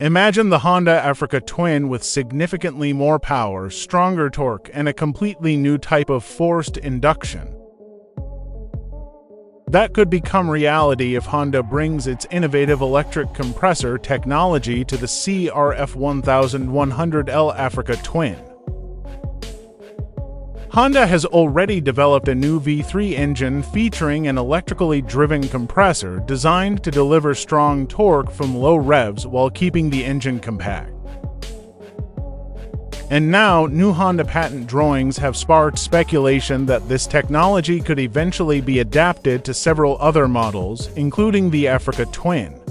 Imagine the Honda Africa Twin with significantly more power, stronger torque, and a completely new type of forced induction. That could become reality if Honda brings its innovative electric compressor technology to the CRF 1100L Africa Twin. Honda has already developed a new V3 engine featuring an electrically driven compressor designed to deliver strong torque from low revs while keeping the engine compact. And now, new Honda patent drawings have sparked speculation that this technology could eventually be adapted to several other models, including the Africa Twin.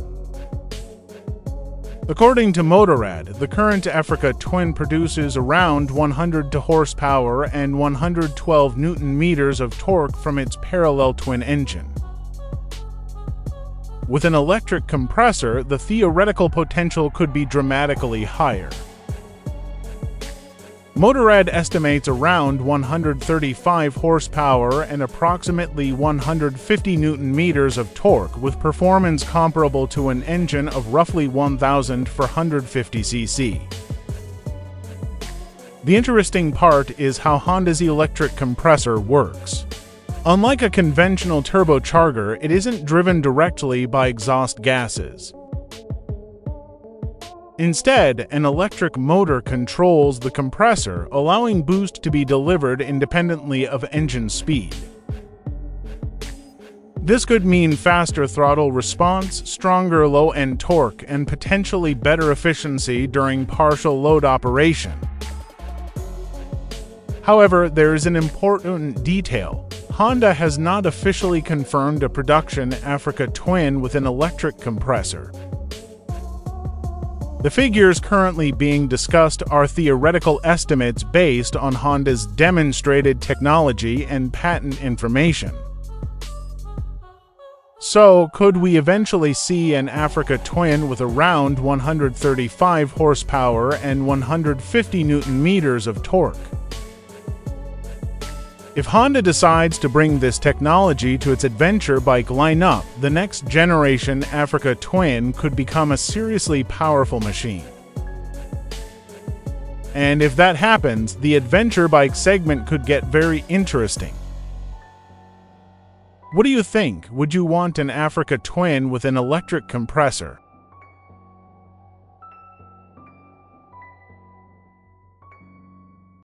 According to Motorrad, the current Africa Twin produces around 100 horsepower and 112 Nm of torque from its parallel twin engine. With an electric compressor, the theoretical potential could be dramatically higher. Motorrad estimates around 135 horsepower and approximately 150 Nm of torque, with performance comparable to an engine of roughly 1,450 cc. The interesting part is how Honda's electric compressor works. Unlike a conventional turbocharger, it isn't driven directly by exhaust gases. Instead, an electric motor controls the compressor, allowing boost to be delivered independently of engine speed. This could mean faster throttle response, stronger low-end torque, and potentially better efficiency during partial load operation. However, there is an important detail. Honda has not officially confirmed a production Africa Twin with an electric compressor. The figures currently being discussed are theoretical estimates based on Honda's demonstrated technology and patent information. So, could we eventually see an Africa Twin with around 135 horsepower and 150 Nm of torque? If Honda decides to bring this technology to its adventure bike lineup, the next generation Africa Twin could become a seriously powerful machine. And if that happens, the adventure bike segment could get very interesting. What do you think? Would you want an Africa Twin with an electric compressor?